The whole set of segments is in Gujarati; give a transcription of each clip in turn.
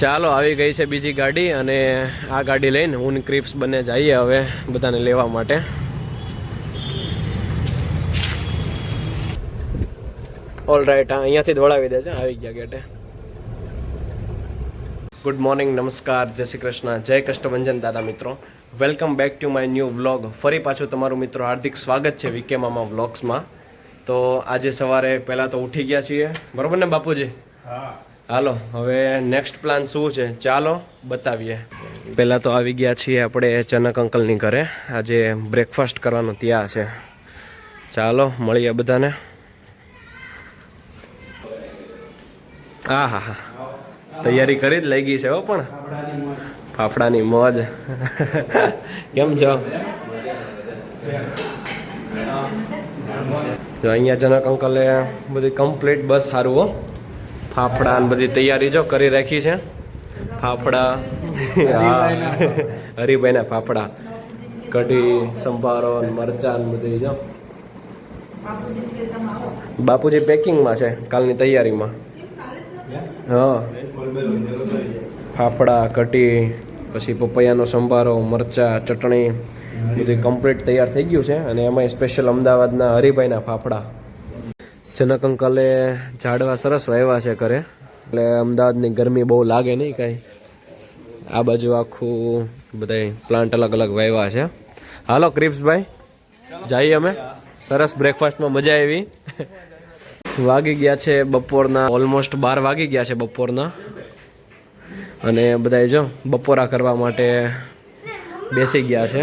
ચાલો આવી ગઈ છે બીજી ગાડી અને આ ગાડી લઈને હું ને ક્રિપ્સ બંને જઈએ હવે બધાને લેવા માટે. ઓલ રાઈટ, અહીંયાથી જ વળાવી દેજો. આવી ગયા ગેટે. ગુડ મોર્નિંગ, નમસ્કાર, જય શ્રી કૃષ્ણ, જય કષ્ટભંજન દાદા મિત્રો. Welcome back to my new vlog. ફરી પાછું તમારું મિત્રો હાર્દિક સ્વાગત છે વીકે મામા વ્લોગ્સમાં. તો આજે સવારે પહેલાં તો ઉઠી ગયા છીએ, બરોબર ને બાપુજી? હા. હાલો હવે નેક્સ્ટ પ્લાન શું છે ચાલો બતાવીએ. પહેલાં તો આવી ગયા છીએ આપણે ચનક અંકલની ઘરે. આજે બ્રેકફાસ્ટ કરવાનું ત્યાં છે. ચાલો મળીએ બધાને. હા હા હા, તૈયારી કરી જ લઈ ગઈ છે હો. પણ ફાફડાની મોજ. કેમ છો? જો અહીંયા જનક અંકલે બધી કમ્પ્લીટ બસ સારું હો. ફાફડા ને બધી તૈયારી જો કરી રાખી છે. ફાફડા, હરીભાઈના ફાફડા, કઢી, સંભારો, મરચાં બધી જો. બાપુજી પેકિંગમાં છે કાલની તૈયારીમાં. હા, ફાફડા, કઢી, પછી પપૈયાનો સંભારો, મરચાં, ચટણી બધું કમ્પ્લીટ તૈયાર થઈ ગયું છે. અને એમાંય સ્પેશિયલ અમદાવાદના હરીભાઈના ફાફડા. જનક અંકલે ઝાડવા સરસ વાવ્યા છે ઘરે, એટલે અમદાવાદની ગરમી બહુ લાગે નહીં કાંઈ. આ બાજુ આખું બધા પ્લાન્ટ અલગ અલગ વાવ્યા છે. હાલો ક્રિપ્સભાઈ, જઈએ અમે. સરસ બ્રેકફાસ્ટમાં મજા આવી. વાગી ગયા છે બપોરના, ઓલમોસ્ટ 12 વાગી ગયા છે બપોરના. અને બધા જો બપોરા કરવા માટે બેસી ગયા છે.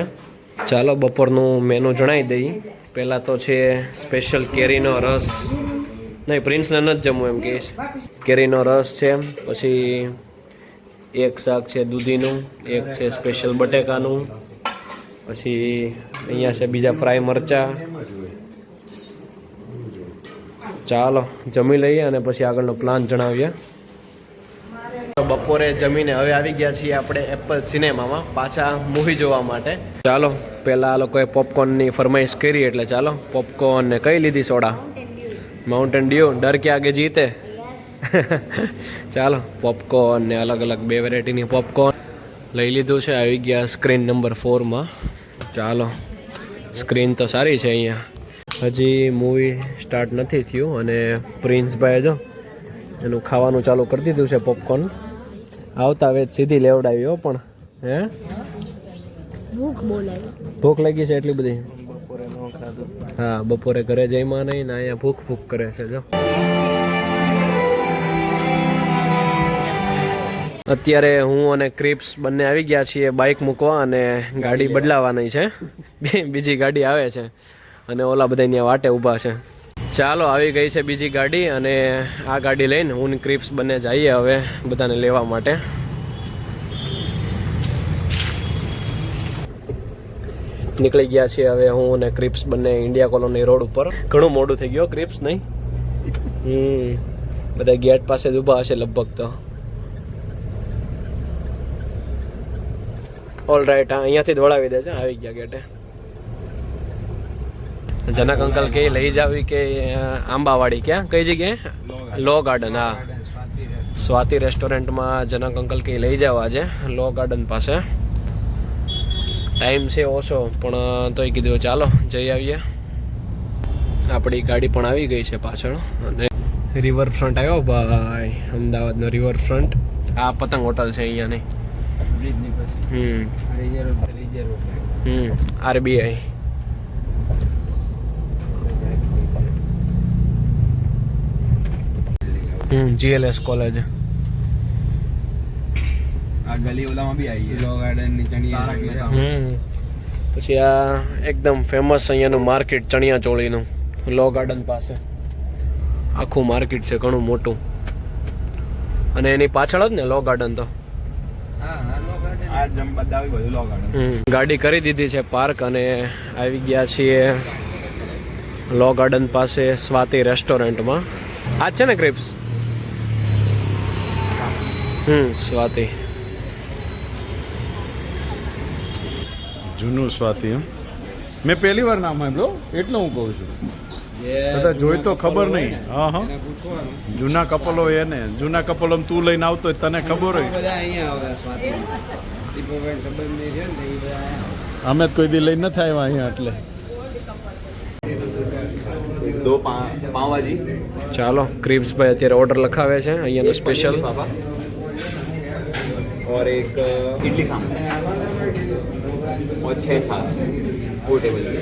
ચાલો બપોરનું મેનુ જણાવી દઈએ. પહેલાં તો છે સ્પેશિયલ કેરીનો રસ. નહીં, પ્રિન્સને નથી જમવું એમ કહીશ. કેરીનો રસ છે, પછી એક શાક છે દૂધીનું, એક છે સ્પેશિયલ બટેકાનું, પછી અહીંયા છે બીજા ફ્રાય મરચાં. ચાલો જમી લઈએ અને પછી આગળનો પ્લાન જણાવીએ. બપોરે જમીને હવે આવી ગયા છીએ આપણે એપલ સિનેમામાં પાછા મૂવી જોવા માટે. ચાલો પહેલાં આ લોકોએ પોપકોર્નની ફરમાઈશ કરી એટલે ચાલો પોપકોર્ન ને કઈ લીધી સોડા? Mountain due. ડર કે આગે જીતે. ચાલો પોપકોર્ન ને અલગ અલગ 2 વેરાયટીની પોપકોર્ન લઈ લીધું છે. આવી ગયા સ્ક્રીન નંબર 4માં. ચાલો સ્ક્રીન તો સારી છે અહીંયા. હજી મૂવી સ્ટાર્ટ નથી થયું અને પ્રિન્સભાઈએ જો એનું ખાવાનું ચાલુ કરી દીધું છે પોપકોર્ન. આવતા વેત સીધી લેવડાવી હો. પણ હે ભૂખ લાગી છે એટલી બધી? હા, બપોરે ઘરે જઈમાં નહીં ને અહીંયા ભૂખ કરે છે જો. અત્યારે હું અને ક્રિપ્સ બંને આવી ગયા છીએ બાઇક મૂકવા અને ગાડી બદલાવાની છે. બીજી ગાડી આવે છે અને ઓલા બધા ત્યાં વાટે ઊભા છે. ચાલો આવી ગઈ છે બીજી ગાડી અને આ ગાડી લઈને હું ને ક્રિપ્સ બંને જઈએ હવે બધાને લેવા માટે. નીકળી ગયા છીએ હવે હું અને ક્રિપ્સ બંને ઇન્ડિયા કોલોની રોડ ઉપર. ઘણું મોડું થઈ ગયું ક્રિપ્સ, નહીં? બધા ગેટ પાસે જ ઊભા હશે લગભગ તો. ઓલ રાઈટ, અહીંયાથી જ વળાવી દેજો. આવી ગયા ગેટે. જનક અંકલ કે લઈ જાવી કે આંબાવાડી, ક્યાં કઈ જગ્યાએ? લો ગાર્ડન. હા, સ્વાતિ રેસ્ટોરન્ટમાં જનક અંકલ કે લઈ જાવ આજે લો ગાર્ડન પાસે. ટાઈમ છે ઓછો પણ તોય કીધું ચાલો જઈ આવીએ. આપણી ગાડી પણ આવી ગઈ છે પાછળ અને રિવરફ્રન્ટ આવ્યો ભાઈ, અમદાવાદનો રિવરફ્રન્ટ. આ પતંગ હોટલ છે અહીંયાની. આરબીઆઈ. GLS college. આ ગલી ઓલામાં બી આવી લો ગાર્ડન ની ચણિયા. પછી આ એકદમ ફેમસ અહીંયાનું માર્કેટ ચણિયા ચોળીનું લો ગાર્ડન પાસે. આખું માર્કેટ છે ઘણું મોટું અને એની પાછળ જ ને લો ગાર્ડન તો. ગાડી કરી દીધી છે પાર્ક અને આવી ગયા છીએ લો ગાર્ડન પાસે સ્વાતિ રેસ્ટોરન્ટમાં. આ છે ને ક્રિપ્સ? સ્વાતિ. જૂનું સ્વાતિ. મેં પહેલી વાર નામ સાંભળ્યો એટલે હું કહું છું. બધા જોઈ તો ખબર નહીં. હા હા, જૂના કપલો એને જૂના કપલો તું લઈને આવતો હોય તને ખબર હોય. અમે જ કોઈ દી લઈને નથી આવ્યા અહીંયા એટલે. दो पाव भाजी ચાલો ક્રિપ્સ ભાઈ અત્યારે ઓર્ડર લખાવે છે અહીંયાનો સ્પેશિયલ. और एक इडली सांभर और 6 छाछ वो टेबल पे.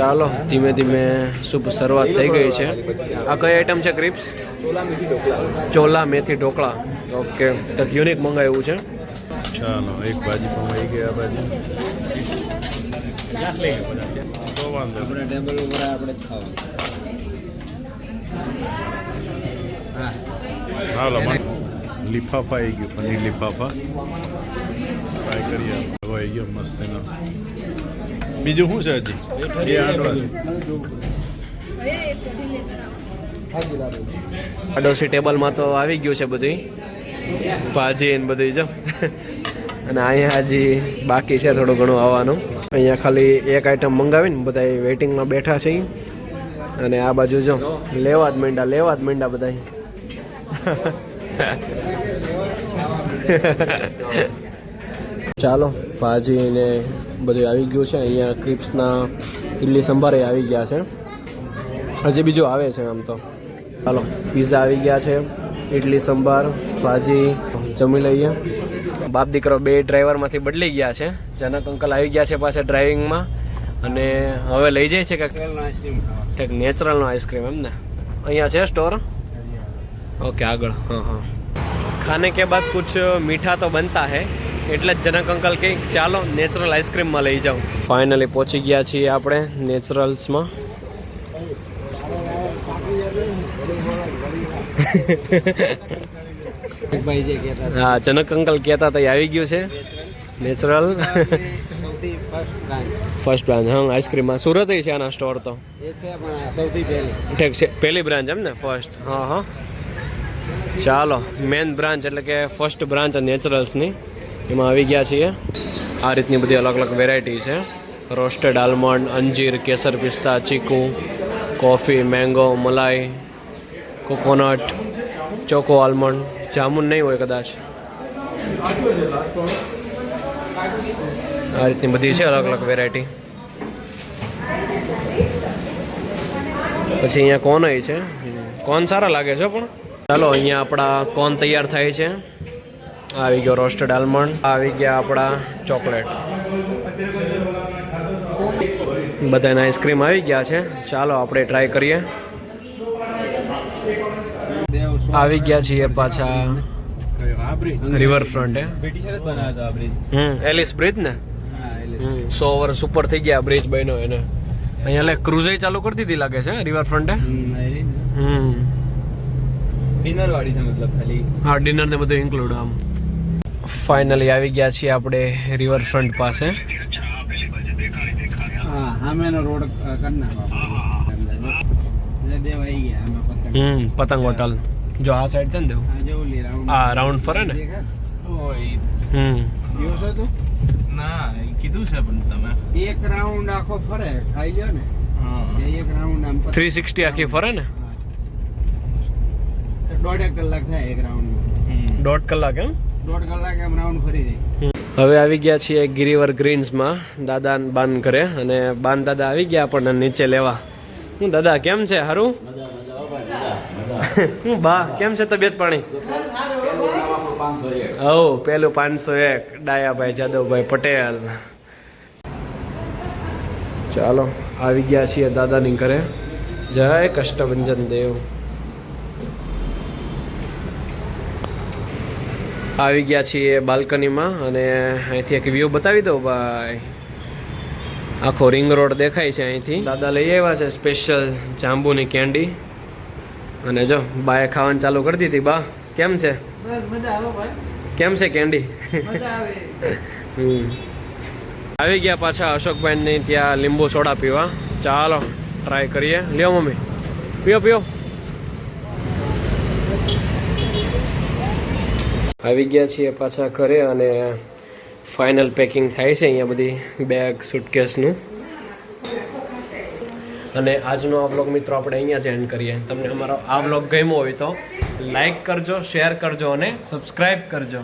ચાલો ધીમે ધીમે શુભ શરૂઆત થઈ ગઈ છે. આ કઈ આઈટમ છે ક્રિપ્સ? छोला मेथी ढोकला. ચોલા મેથી ઢોકળા. ઓકે, તો યુનિક મંગાવ્યું છે. ચાલો એક ભાજી પણ આવી ગયા. ભાજી તો વાંધો નહીં. अपने टेबल ઉપર આપણે જ ખાવાનું. હાલો લિફાફા આવી ગયું, પનીર લિફાફા ટ્રાય કરીએ. હવે આવી ગયો મસ્ત એનો. બીજું શું છે હજી? બે આંડવા પાડોશી ટેબલમાં તો આવી ગયું છે બધું ભાજી ને બધું જો. અને અહીંયા હજી બાકી છે થોડું ઘણું આવવાનું. અહીંયા ખાલી એક આઈટમ મંગાવીને બધા વેઇટિંગમાં બેઠા છે. અને આ બાજુ જો લેવા જ માંડ્યા બધા. ચાલો ભાજી ને બધું આવી ગયું છે. અહીંયા ક્રિપ્સના ઇડલી સંભારે આવી ગયા છે. હજી બીજું આવે છે આમ તો. ચાલો પીઝા આવી ગયા છે, ઇડલી સંભાર, ભાજી જમી લઈએ. બાપ દીકરો બે ડ્રાઈવરમાંથી બદલી ગયા છે. જનક અંકલ આવી ગયા છે પાછા ડ્રાઇવિંગમાં. અને હવે લઈ જાય છે કંઈક નેચરલનો આઈસ્ક્રીમ એમ ને. અહીંયા છે સ્ટોર. ओके आगळ. हाँ हाँ, खाने के बाद कुछ मीठा तो बनता है એટલે જ જનક અંકલ કે ચાલો નેચરલ આઈસ્ક્રીમમાં લઈ જાઓ. ફાઇનલી પહોંચી ગયા છીએ આપણે નેચરલ્સમાં. હા, જનક અંકલ કહેતા હતા આવી ગયું છે નેચરલ ફર્સ્ટ બ્રાન્ચ. હા, આઈસ્ક્રીમમાં સુરત છે આના સ્ટોર તો. ઠીક છે, પહેલી બ્રાન્ચ એમ ને ફર્સ્ટ. હા હા, ચાલો મેન બ્રાન્ચ એટલે કે ફર્સ્ટ બ્રાન્ચ નેચરલ્સની એમાં આવી ગયા છીએ. આ રીતની બધી અલગ અલગ વેરાયટી છે. રોસ્ટેડ આલમંડ, અંજીર, કેસર પિસ્તા, ચીકુ, કોફી, મેંગો, મલાઈ, કોકોનટ, ચોકો આલમંડ, જામુન નહીં હોય કદાચ. આ રીતની બધી છે અલગ અલગ વેરાયટી. પછી અહીંયા કોન છે. કોન સારા લાગે છે પણ. ચાલો અહીંયા આપણા કોન તૈયાર થાય છે. આવી ગયો રોસ્ટેડ આલમંડ, આવી ગયા આપણા ચોકલેટ. બધાના આઈસ્ક્રીમ આવી ગયા છે. ચાલો આપણે ટ્રાય કરીએ. આવી ગયા છીએ પાછા રિવરફ્રન્ટ. એલિસ બ્રિજ ને 100 વર્ષ ઉપર થઈ ગયા બ્રિજ બન્યો એને. અહીંયા લે ક્રુઝે ચાલુ કરી દીધી લાગે છે રિવરફ્રન્ટે. ડિનર વાળી છે મતલબ ખાલી. હા, ડિનર ને બધું ઇન્ક્લુડ. આમ ફાઇનલી આવી ગયા છીએ આપણે રિવરફ્રન્ટ પાસે. હા, સામેનો રોડ કરના દેવ આવી ગયા. પતંગ હોટલ જો આ સાઈડ છે ને દેવ. આ રાઉન્ડ ફરે ને. દિવસો તો ના કીધું છે પણ તમે એક રાઉન્ડ આખો ફરે, ખાઈ લ્યો ને. એક રાઉન્ડ આમ 360 આખી ફરે ને. 1.5 કલાક થાય એક રાઉન્ડ. 1.5 કલાક એમ. 1.5 કલાક એમ રાઉન્ડ ફરી જાય. હવે આવી ગયા છીએ ગિરિવર ગ્રીન્સમાં દાદા બાન કરે. અને બાન દાદા આવી ગયા આપણને નીચે લેવા. હું દાદા કેમ છે? હારું? હું બા કેમ છે તબિયત પાણી? હો, પેલું 501 ડાયાભાઈ જાદવભાઈ પટેલ. ચાલો આવી ગયા છીએ દાદાની ઘરે. જય કષ્ટભંજન દેવ. આવી ગયા છીએ બાલ્કનીમાં. અને અહીંથી એક વ્યૂ બતાવી દઉં ભાઈ. આખો રિંગ રોડ દેખાય છે અહીંથી. દાદા લઈ આવ્યા છે સ્પેશિયલ જાંબુની કેન્ડી. અને જો બાએ ખાવાનું ચાલુ કરી દીધી. બા કેમ છે? કેમ છે કેન્ડી? આવી ગયા પાછા અશોકભાઈની ત્યાં લીંબુ સોડા પીવા. ચાલો ટ્રાય કરીએ. લ્યો મમ્મી, પીઓ પીઓ. આવી ગયા છીએ પાછા ઘરે. અને ફાઇનલ પેકિંગ થાય છે અહીંયા બધી બેગ સુટકેસનું. અને આજનો આ વ્લોગ મિત્રો આપણે અહીંયા જ એન્ડ કરીએ. તમને અમારો આ વ્લોગ ગમ્યો હોય તો લાઈક કરજો, શેર કરજો અને સબસ્ક્રાઈબ કરજો.